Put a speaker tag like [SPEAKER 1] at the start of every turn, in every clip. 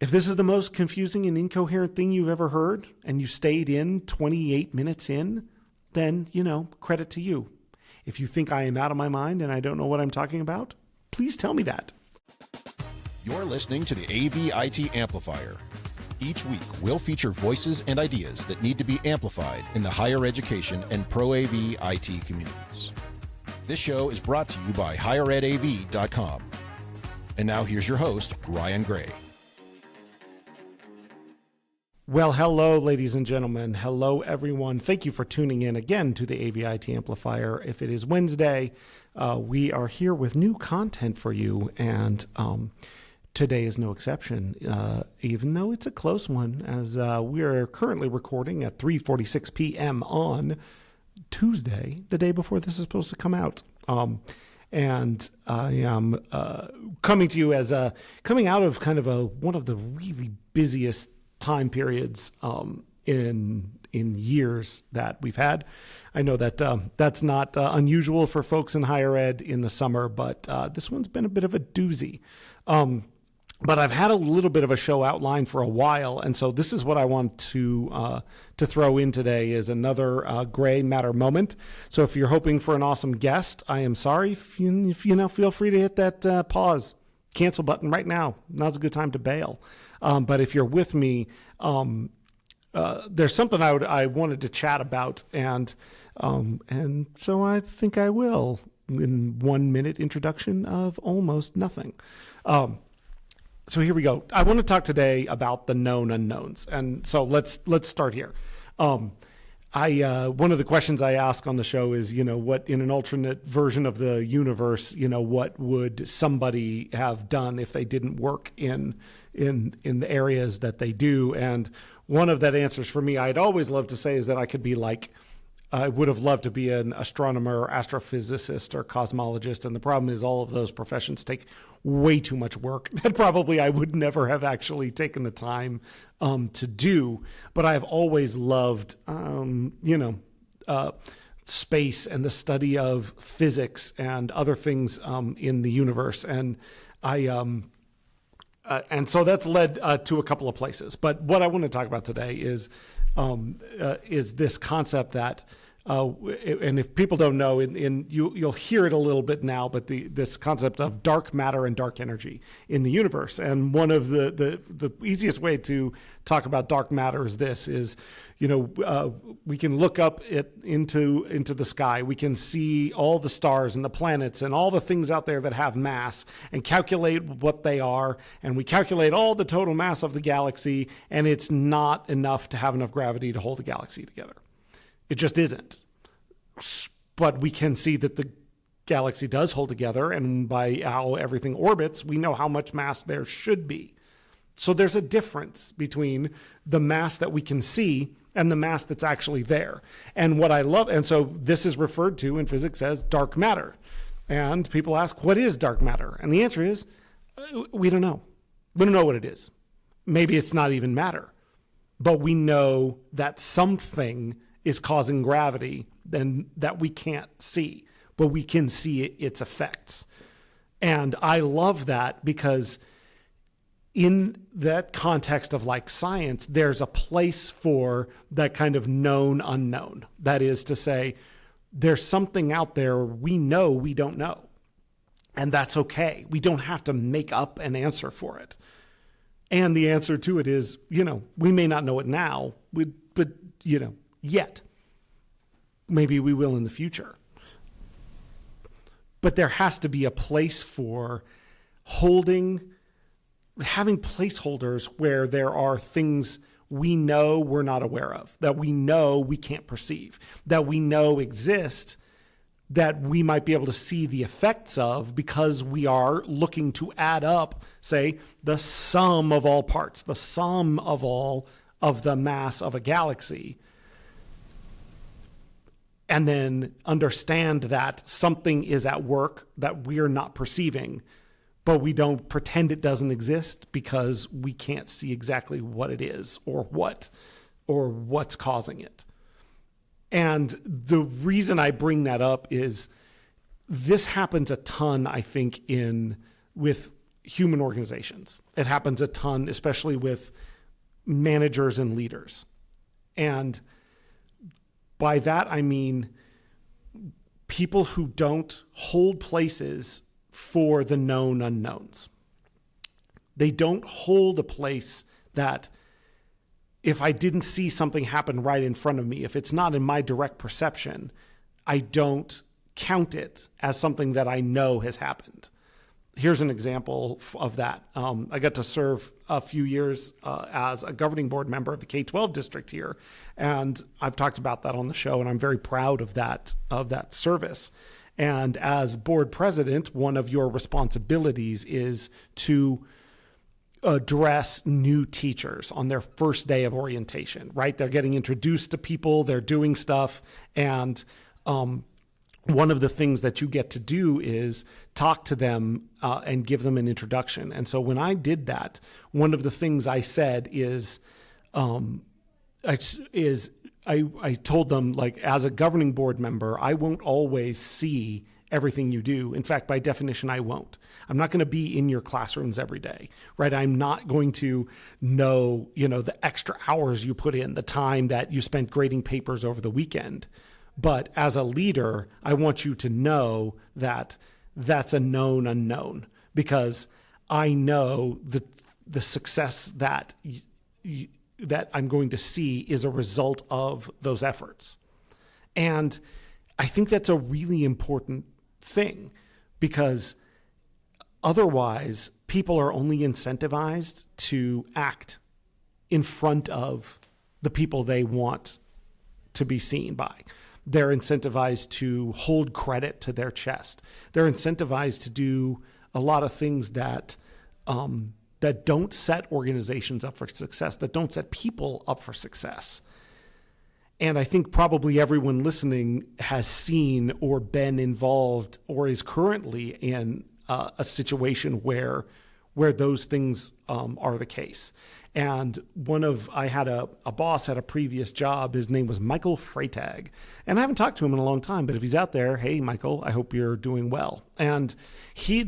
[SPEAKER 1] If this is the most confusing and incoherent thing you've ever heard, and you stayed in 28 minutes in, then, credit to you. If you think I am out of my mind and I don't know what I'm talking about, please tell me that.
[SPEAKER 2] You're listening to the AV-IT Amplifier. Each week, we'll feature voices and ideas that need to be amplified in the higher education and pro-AV IT communities. This show is brought to you by higheredav.com. And now here's your host, Ryan Gray.
[SPEAKER 1] Well, hello, ladies and gentlemen. Hello, everyone. Thank you for tuning in again to the AV-IT Amplifier. If it is Wednesday, we are here with new content for you, and today is no exception, even though it's a close one, as we are currently recording at 3:46 p.m. on Tuesday, the day before this is supposed to come out. And I am coming to you as coming out of kind of one of the really busiest time periods in years that we've had. I know that that's not unusual for folks in higher ed in the summer, but this one's been a bit of a doozy. But I've had a little bit of a show outlined for a while, and so this is what I want to throw in today is another gray matter moment. So if you're hoping for an awesome guest, I am sorry. If you feel free to hit that pause, cancel button right now. Now's a good time to bail. But if you're with me, there's something I wanted to chat about, and so I think I will in 1 minute introduction of almost nothing. So here we go. I want to talk today about the known unknowns, and so let's start here. One of the questions I ask on the show is, what in an alternate version of the universe, what would somebody have done if they didn't work in the areas that they do? And one of that answers for me, I'd always love to say is that I could be like, I would have loved to be an astronomer, astrophysicist, or cosmologist. And the problem is all of those professions take way too much work that probably I would never have actually taken the time to do. But I've always loved, space and the study of physics and other things in the universe. And and so that's led to a couple of places. But what I want to talk about today is this concept that, and if people don't know, you'll hear it a little bit now, but this concept of dark matter and dark energy in the universe. And one of the easiest way to talk about dark matter is this: we can look up into the sky. We can see all the stars and the planets and all the things out there that have mass and calculate what they are. And we calculate all the total mass of the galaxy, and it's not enough to have enough gravity to hold the galaxy together. It just isn't. But we can see that the galaxy does hold together, and by how everything orbits, we know how much mass there should be. So there's a difference between the mass that we can see and the mass that's actually there. And what I love, and so this is referred to in physics as dark matter. And people ask, what is dark matter? And the answer is, we don't know. We don't know what it is. Maybe it's not even matter. But we know that something is causing gravity then that we can't see, but we can see its effects. And I love that because in that context of like science, there's a place for that kind of known unknown. That is to say, there's something out there we know we don't know. And that's okay. We don't have to make up an answer for it. And the answer to it is, we may not know it now, but yet. Maybe we will in the future. But there has to be a place for having placeholders where there are things we know we're not aware of, that we know we can't perceive, that we know exist, that we might be able to see the effects of because we are looking to add up, say, the sum of all parts, the sum of all of the mass of a galaxy, and then understand that something is at work that we're not perceiving, but we don't pretend it doesn't exist because we can't see exactly what it is or what's causing it. And the reason I bring that up is this happens a ton, I think, with human organizations. It happens a ton, especially with managers and leaders. And by that, I mean people who don't hold places for the known unknowns. They don't hold a place that if I didn't see something happen right in front of me, if it's not in my direct perception, I don't count it as something that I know has happened. Here's an example of that. I got to serve a few years as a governing board member of the K-12 district here, and I've talked about that on the show, and I'm very proud of that service. And as board president, one of your responsibilities is to address new teachers on their first day of orientation, right? They're getting introduced to people, they're doing stuff, and one of the things that you get to do is talk to them and give them an introduction. And so when I did that, one of the things I said is, I told them, like, as a governing board member, I won't always see everything you do. In fact, by definition, I won't. I'm not going to be in your classrooms every day, right? I'm not going to know, the extra hours you put in, the time that you spent grading papers over the weekend. But as a leader, I want you to know that that's a known unknown, because I know the success that that I'm going to see is a result of those efforts. And I think that's a really important thing, because otherwise people are only incentivized to act in front of the people they want to be seen by. They're incentivized to hold credit to their chest. They're incentivized to do a lot of things that that don't set organizations up for success, that don't set people up for success. And I think probably everyone listening has seen or been involved or is currently in a situation where those things are the case. And I had a boss at a previous job. His name was Michael Freytag. And I haven't talked to him in a long time, but if he's out there, hey, Michael, I hope you're doing well. And he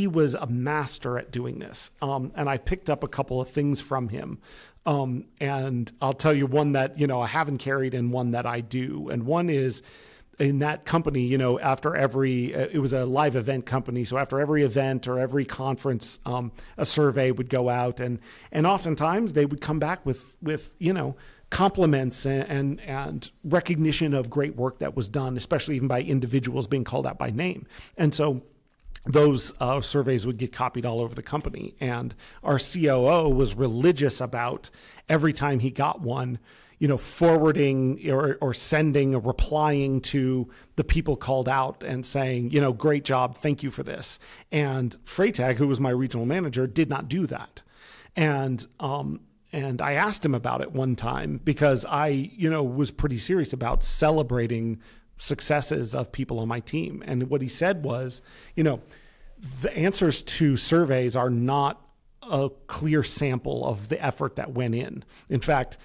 [SPEAKER 1] was a master at doing this. And I picked up a couple of things from him. And I'll tell you one that, I haven't carried and one that I do. And one is, in that company, after it was a live event company. So after every event or every conference, a survey would go out, and oftentimes they would come back with compliments and recognition of great work that was done, especially even by individuals being called out by name. And so those surveys would get copied all over the company. And our COO was religious about every time he got one, forwarding or sending or replying to the people called out and saying, great job, thank you for this. And Freytag, who was my regional manager, did not do that. And I asked him about it one time, because I, was pretty serious about celebrating successes of people on my team. And what he said was, the answers to surveys are not a clear sample of the effort that went in. In fact,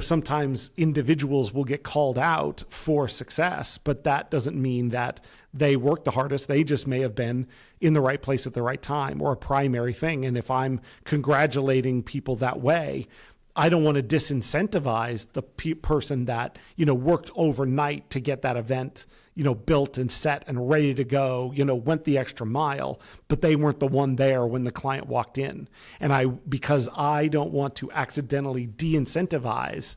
[SPEAKER 1] sometimes individuals will get called out for success, but that doesn't mean that they worked the hardest. They just may have been in the right place at the right time, or a primary thing. And if I'm congratulating people that way, I don't want to disincentivize the person that, worked overnight to get that event, built and set and ready to go, went the extra mile, but they weren't the one there when the client walked in. And because I don't want to accidentally de-incentivize,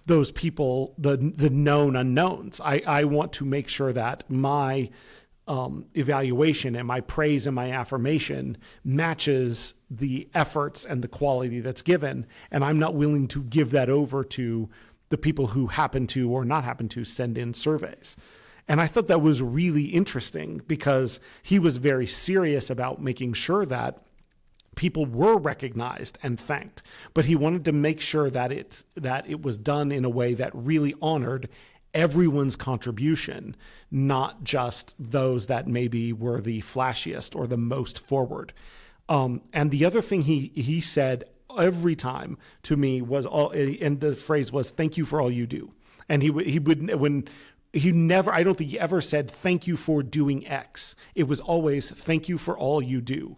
[SPEAKER 1] those people, the known unknowns. I want to make sure that my evaluation and my praise and my affirmation matches the efforts and the quality that's given. And I'm not willing to give that over to the people who happen to or not happen to send in surveys. And I thought that was really interesting, because he was very serious about making sure that people were recognized and thanked, but he wanted to make sure that it was done in a way that really honored everyone's contribution, not just those that maybe were the flashiest or the most forward. And the other thing he said every time to me was, and the phrase was, "Thank you for all you do." And he never, I don't think he ever said, "Thank you for doing X." It was always, "Thank you for all you do."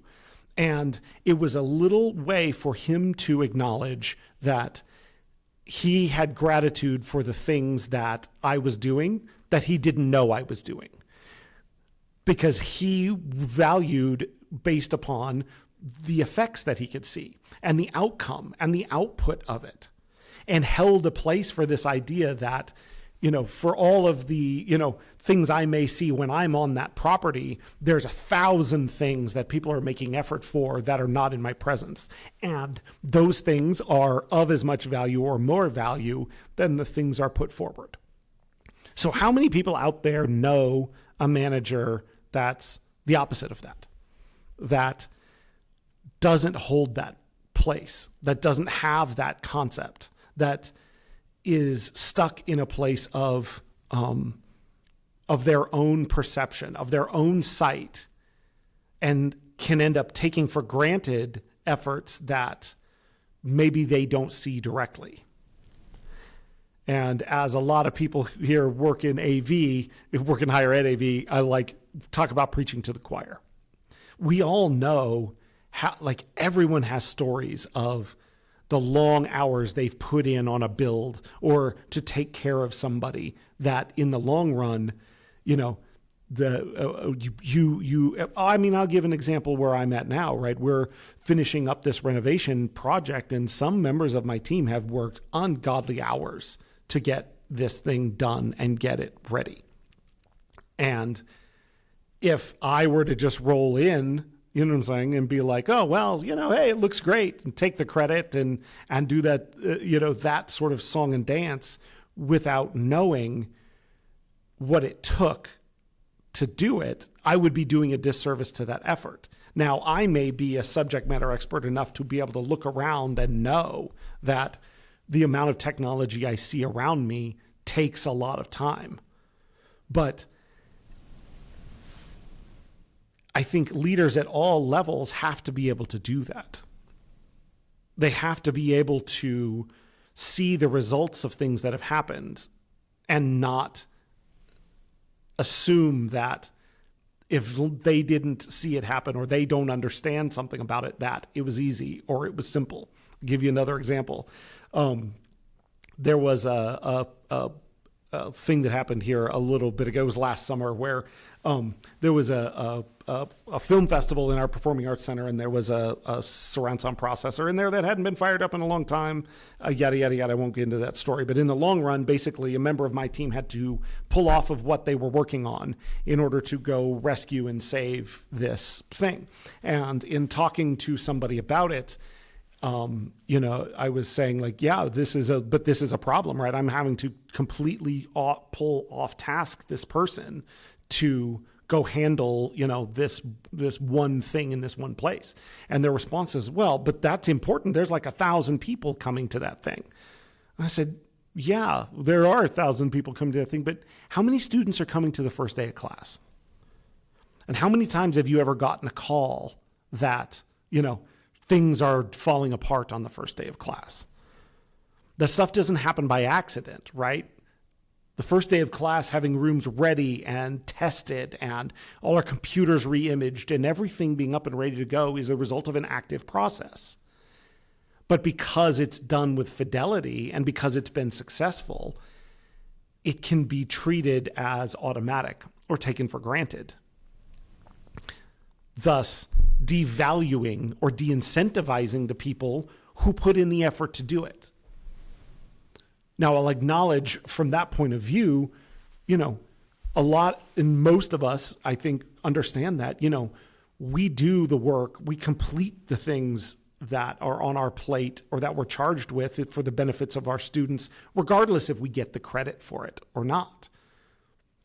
[SPEAKER 1] And it was a little way for him to acknowledge that he had gratitude for the things that I was doing that he didn't know I was doing, because he valued based upon the effects that he could see and the outcome and the output of it, and held a place for this idea that, for all of the, things I may see when I'm on that property, there's 1,000 things that people are making effort for that are not in my presence. And those things are of as much value or more value than the things are put forward. So how many people out there know a manager that's the opposite of that, that doesn't hold that place, that doesn't have that concept, that is stuck in a place of their own perception, of their own sight, and can end up taking for granted efforts that maybe they don't see directly? And as a lot of people here work in work in higher ed AV, I talk about preaching to the choir. We all know how, everyone has stories of the long hours they've put in on a build or to take care of somebody that in the long run, I'll give an example where I'm at now, right? We're finishing up this renovation project, and some members of my team have worked ungodly hours to get this thing done and get it ready. And if I were to just roll in, you know what I'm saying, and be like, oh, well, hey, it looks great, and take the credit and do that, that sort of song and dance without knowing what it took to do it, I would be doing a disservice to that effort. Now, I may be a subject matter expert enough to be able to look around and know that the amount of technology I see around me takes a lot of time. But I think leaders at all levels have to be able to do that. They have to be able to see the results of things that have happened and not assume that if they didn't see it happen or they don't understand something about it, that it was easy or it was simple. I'll give you another example. There was a thing that happened here a little bit ago. It was last summer where there was a film festival in our Performing Arts Center, and there was a surround sound processor in there that hadn't been fired up in a long time, yada, yada, yada. I won't get into that story. But in the long run, basically, a member of my team had to pull off of what they were working on in order to go rescue and save this thing. And in talking to somebody about it, I was saying this is a problem, right? I'm having to completely pull off task this person to go handle, this one thing in this one place. And their response is, well, but that's important. There's 1,000 people coming to that thing. And I said, yeah, there are 1,000 people coming to that thing, but how many students are coming to the first day of class? And how many times have you ever gotten a call that, things are falling apart on the first day of class? The stuff doesn't happen by accident, right? The first day of class, having rooms ready and tested and all our computers re-imaged and everything being up and ready to go is a result of an active process. But because it's done with fidelity and because it's been successful, it can be treated as automatic or taken for granted, thus devaluing or de-incentivizing the people who put in the effort to do it. Now, I'll acknowledge from that point of view, a lot, and most of us, I think, understand that, we do the work, we complete the things that are on our plate or that we're charged with for the benefits of our students, regardless if we get the credit for it or not.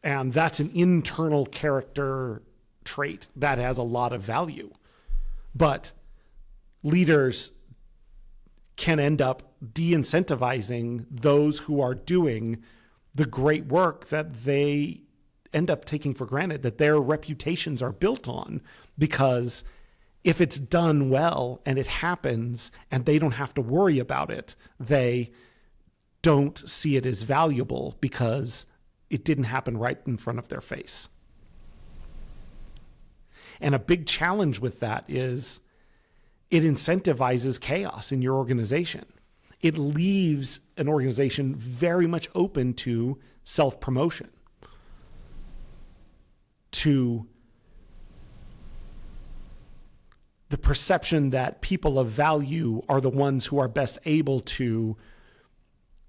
[SPEAKER 1] And that's an internal character trait that has a lot of value. But leaders can end up de-incentivizing those who are doing the great work that they end up taking for granted, that their reputations are built on, because if it's done well and it happens and they don't have to worry about it, they don't see it as valuable because it didn't happen right in front of their face. And a big challenge with that is it incentivizes chaos in your organization. It leaves an organization very much open to self-promotion, to the perception that people of value are the ones who are best able to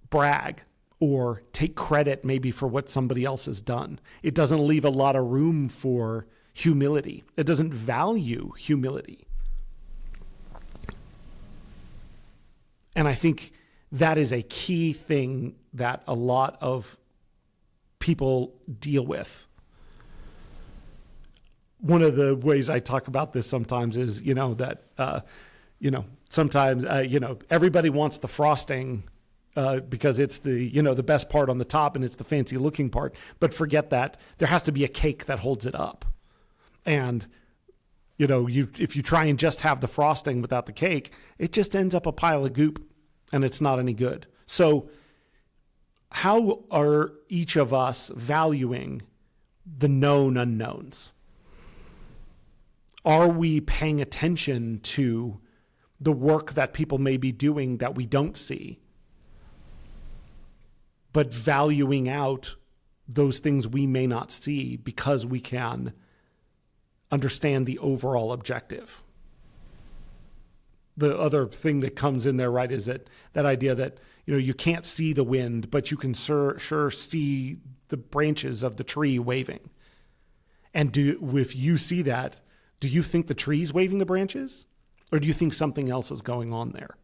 [SPEAKER 1] brag or take credit maybe for what somebody else has done. It doesn't leave a lot of room for humility. It doesn't value humility. And I think that is a key thing that a lot of people deal with. One of the ways I talk about this sometimes is, sometimes, everybody wants the frosting because it's the best part on the top and it's the fancy looking part, but forget that there has to be a cake that holds it up. And, if you try and just have the frosting without the cake, it just ends up a pile of goop and it's not any good. So how are each of us valuing the known unknowns? Are we paying attention to the work that people may be doing that we don't see, but valuing out those things we may not see because we can understand the overall objective? The other thing that comes in there, right, is that idea that, you can't see the wind, but you can sure see the branches of the tree waving. And if you see that, do you think the tree's waving the branches, or do you think something else is going on there?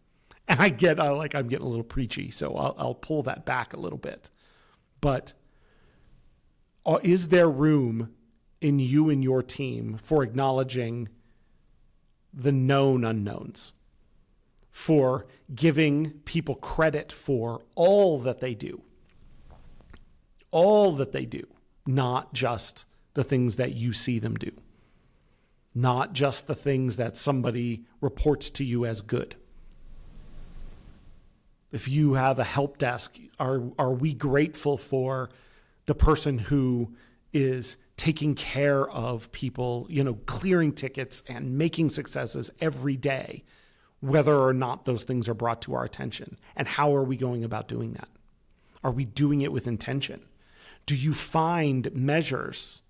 [SPEAKER 1] And I'm getting a little preachy, so I'll pull that back a little bit. But is there room in you and your team for acknowledging the known unknowns, for giving people credit for all that they do, not just the things that you see them do, not just the things that somebody reports to you as good? If you have a help desk, are we grateful for the person who is taking care of people, clearing tickets and making successes every day, whether or not those things are brought to our attention? And how are we going about doing that? Are we doing it with intention? Do you find measures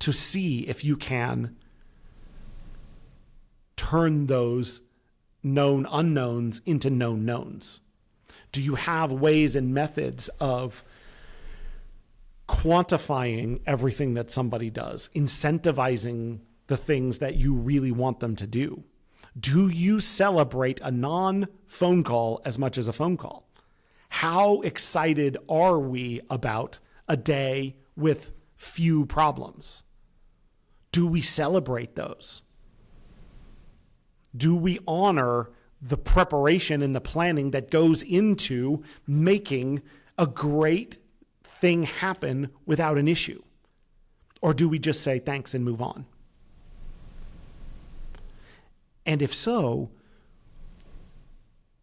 [SPEAKER 1] to see if you can turn those known unknowns into known knowns? Do you have ways and methods of quantifying everything that somebody does, incentivizing the things that you really want them to do? Do you celebrate a non-phone call as much as a phone call? How excited are we about a day with few problems? Do we celebrate those? Do we honor the preparation and the planning that goes into making a great thing happen without an issue? Or do we just say thanks and move on? And if so,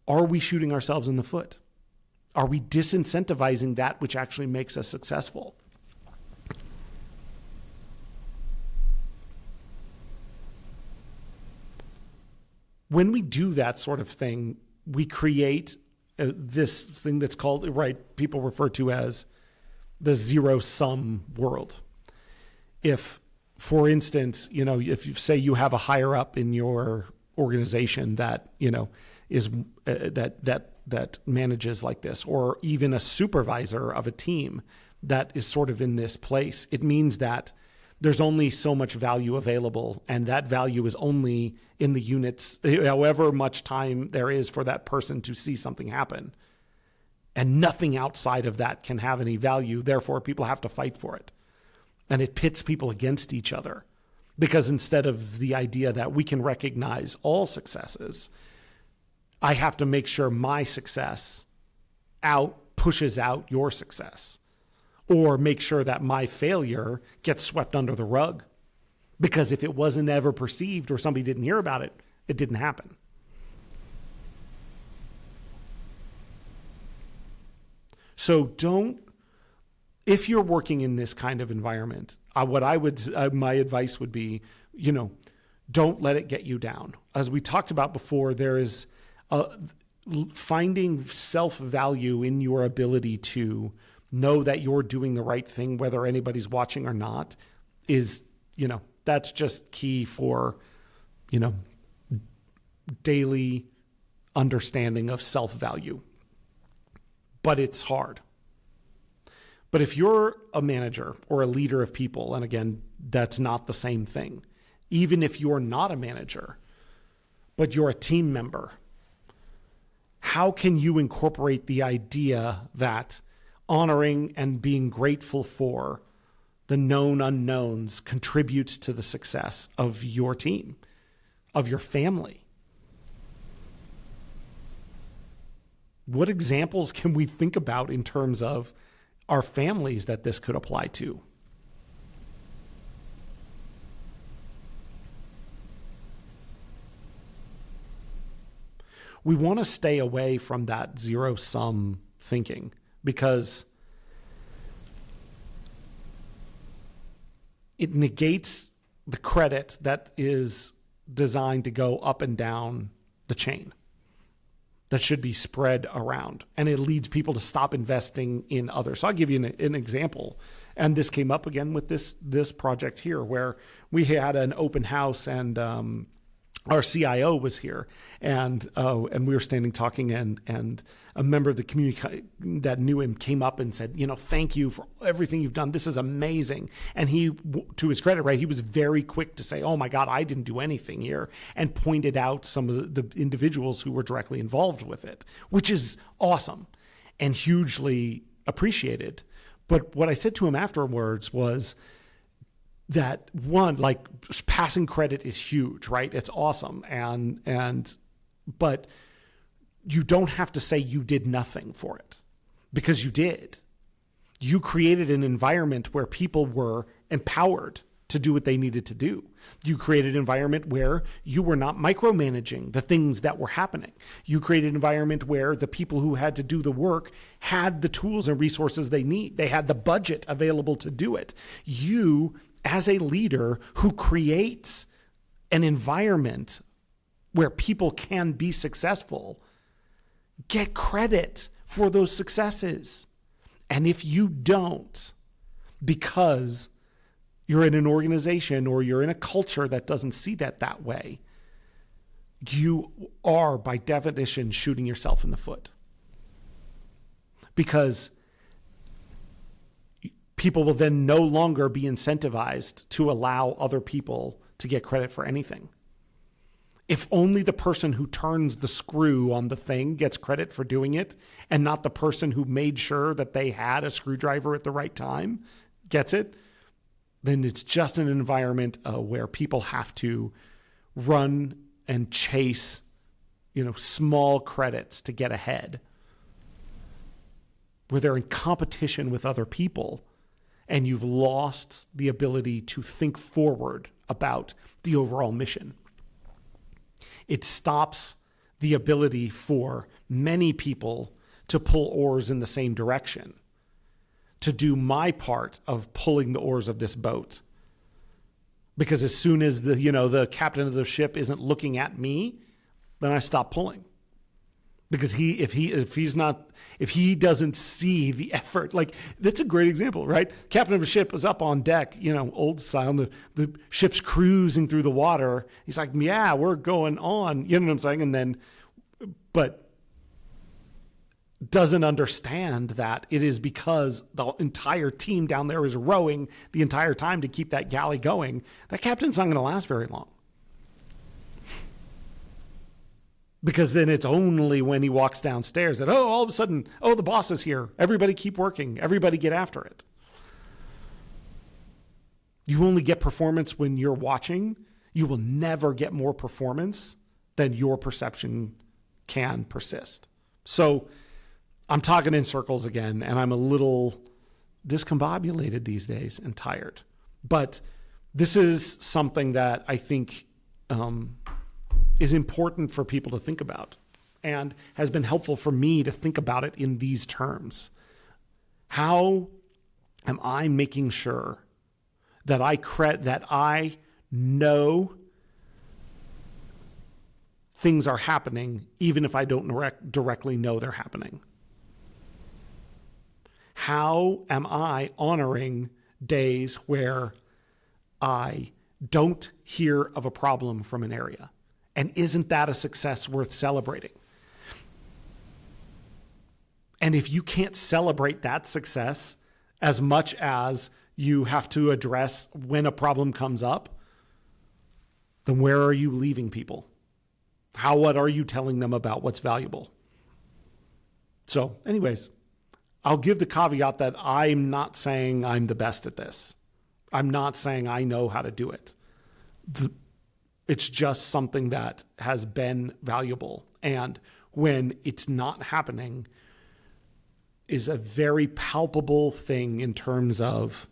[SPEAKER 1] are we shooting ourselves in the foot? Are we disincentivizing that which actually makes us successful? When we do that sort of thing, we create this thing that's called, right, people refer to as the zero-sum world. If, for instance, if you say you have a higher up in your organization that, is that manages like this, or even a supervisor of a team that is sort of in this place, it means that there's only so much value available, and that value is only in the units, however much time there is for that person to see something happen. And nothing outside of that can have any value. Therefore, people have to fight for it. And it pits people against each other, because instead of the idea that we can recognize all successes, I have to make sure my success pushes out your success, or make sure that my failure gets swept under the rug. Because if it wasn't ever perceived or somebody didn't hear about it, it didn't happen. So if you're working in this kind of environment, my advice would be, don't let it get you down. As we talked about before, there is finding self-value in your ability to know that you're doing the right thing, whether anybody's watching or not, is, that's just key for, daily understanding of self-value. But it's hard. But if you're a manager or a leader of people, and again, that's not the same thing, even if you're not a manager, but you're a team member, how can you incorporate the idea that honoring and being grateful for the known unknowns contributes to the success of your team, of your family? What examples can we think about in terms of our families that this could apply to? We want to stay away from that zero-sum thinking because it negates the credit that is designed to go up and down the chain, that should be spread around, and it leads people to stop investing in others. So I'll give you an example. And this came up again with this project here, where we had an open house, and our CIO was here, and we were standing talking, and a member of the community that knew him came up and said, thank you for everything you've done. This is amazing. And he, to his credit, right, he was very quick to say, oh my God, I didn't do anything here, and pointed out some of the individuals who were directly involved with it, which is awesome and hugely appreciated. But what I said to him afterwards was that, one, like, passing credit is huge, right? It's awesome. But you don't have to say you did nothing for it, because you did. You created an environment where people were empowered to do what they needed to do. You created an environment where you were not micromanaging the things that were happening. You created an environment where the people who had to do the work had the tools and resources they need. They had the budget available to do it. You, as a leader who creates an environment where people can be successful, get credit for those successes. And if you don't, because you're in an organization or you're in a culture that doesn't see that way, you are, by definition, shooting yourself in the foot. Because people will then no longer be incentivized to allow other people to get credit for anything. If only the person who turns the screw on the thing gets credit for doing it, and not the person who made sure that they had a screwdriver at the right time gets it, then it's just an environment where people have to run and chase, small credits to get ahead, where they're in competition with other people, and you've lost the ability to think forward about the overall mission. It stops the ability for many people to pull oars in the same direction, to do my part of pulling the oars of this boat. Because as soon as the captain of the ship isn't looking at me, then I stop pulling. Because if he doesn't see the effort, like, that's a great example, right? Captain of a ship is up on deck, old style, the ship's cruising through the water. He's like, yeah, we're going on, you know what I'm saying? And then, but doesn't understand that it is because the entire team down there is rowing the entire time to keep that galley going. That captain's not going to last very long. Because then it's only when he walks downstairs that, all of a sudden, the boss is here. Everybody keep working. Everybody get after it. You only get performance when you're watching. You will never get more performance than your perception can persist. So I'm talking in circles again, and I'm a little discombobulated these days and tired. But this is something that I think is important for people to think about, and has been helpful for me to think about it in these terms. How am I making sure that I know things are happening, even if I don't directly know they're happening? How am I honoring days where I don't hear of a problem from an area? And isn't that a success worth celebrating? And if you can't celebrate that success as much as you have to address when a problem comes up, then where are you leaving people? What are you telling them about what's valuable? So anyways, I'll give the caveat that I'm not saying I'm the best at this. I'm not saying I know how to do it. It's just something that has been valuable. And when it's not happening, is a very palpable thing in terms of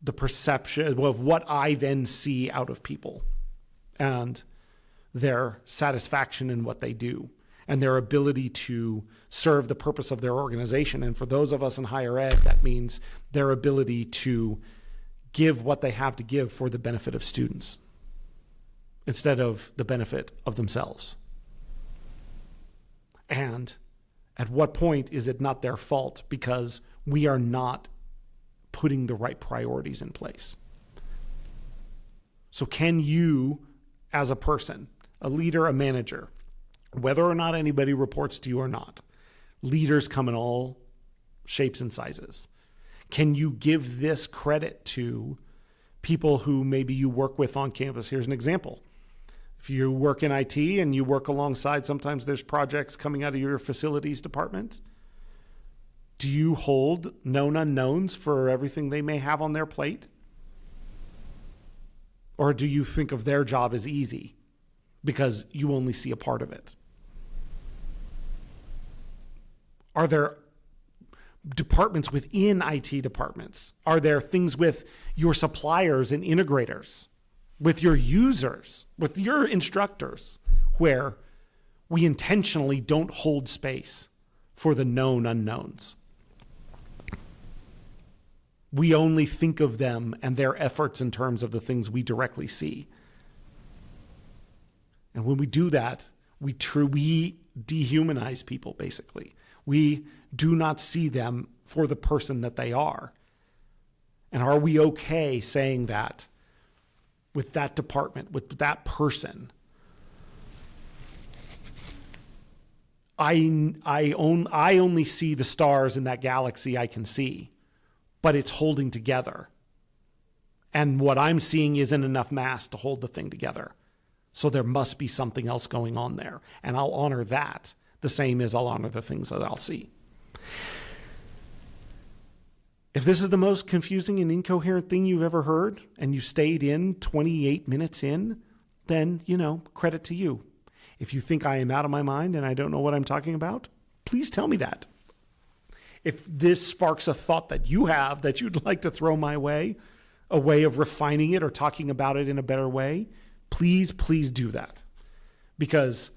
[SPEAKER 1] the perception of what I then see out of people and their satisfaction in what they do and their ability to serve the purpose of their organization. And for those of us in higher ed, that means their ability to give what they have to give for the benefit of students instead of the benefit of themselves. And at what point is it not their fault because we are not putting the right priorities in place? So can you, as a person, a leader, a manager, whether or not anybody reports to you or not, leaders come in all shapes and sizes. Can you give this credit to people who maybe you work with on campus? Here's an example. If you work in IT and you work alongside, sometimes there's projects coming out of your facilities department. Do you hold known unknowns for everything they may have on their plate? Or do you think of their job as easy because you only see a part of it? Are there departments within IT departments? Are there things with your suppliers and integrators, with your users, with your instructors, where we intentionally don't hold space for the known unknowns? We only think of them and their efforts in terms of the things we directly see. And when we do that, we dehumanize people, basically. We do not see them for the person that they are. And are we okay saying that with that department, with that person? I only see the stars in that galaxy I can see, but it's holding together. And what I'm seeing isn't enough mass to hold the thing together. So there must be something else going on there. And I'll honor that the same as I'll honor the things that I'll see. If this is the most confusing and incoherent thing you've ever heard, and you stayed in 28 minutes in, then, credit to you. If you think I am out of my mind and I don't know what I'm talking about, please tell me that. If this sparks a thought that you have that you'd like to throw my way, a way of refining it or talking about it in a better way, please do that. Because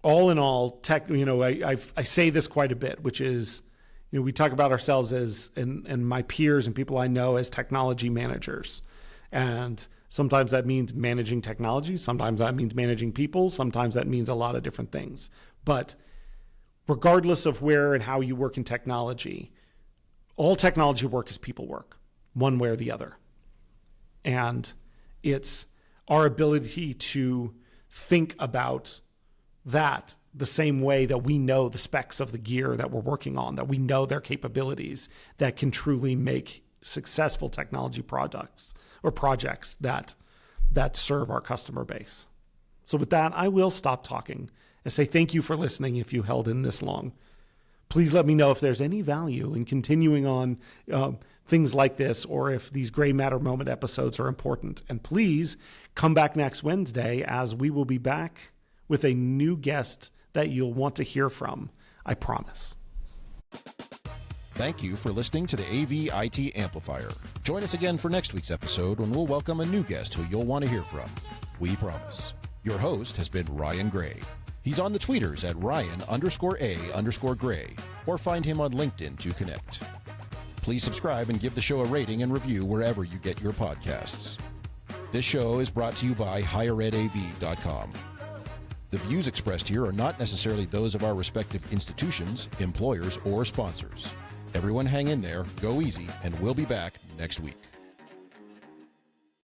[SPEAKER 1] all in all, I say this quite a bit, which is, we talk about ourselves as, and my peers and people I know as technology managers. And sometimes that means managing technology. Sometimes that means managing people. Sometimes that means a lot of different things. But regardless of where and how you work in technology, all technology work is people work, one way or the other. And it's our ability to think about that the same way that we know the specs of the gear that we're working on, that we know their capabilities, that can truly make successful technology products or projects that serve our customer base. So with that, I will stop talking and say thank you for listening if you held in this long. Please let me know if there's any value in continuing on things like this, or if these Gray Matter Moment episodes are important. And please come back next Wednesday, as we will be back with a new guest that you'll want to hear from. I promise.
[SPEAKER 2] Thank you for listening to the AV IT Amplifier. Join us again for next week's episode when we'll welcome a new guest who you'll want to hear from. We promise. Your host has been Ryan Gray. He's on the tweeters at Ryan_A_Gray, or find him on LinkedIn to connect. Please subscribe and give the show a rating and review wherever you get your podcasts. This show is brought to you by higheredav.com. The views expressed here are not necessarily those of our respective institutions, employers, or sponsors. Everyone hang in there, go easy, and we'll be back next week.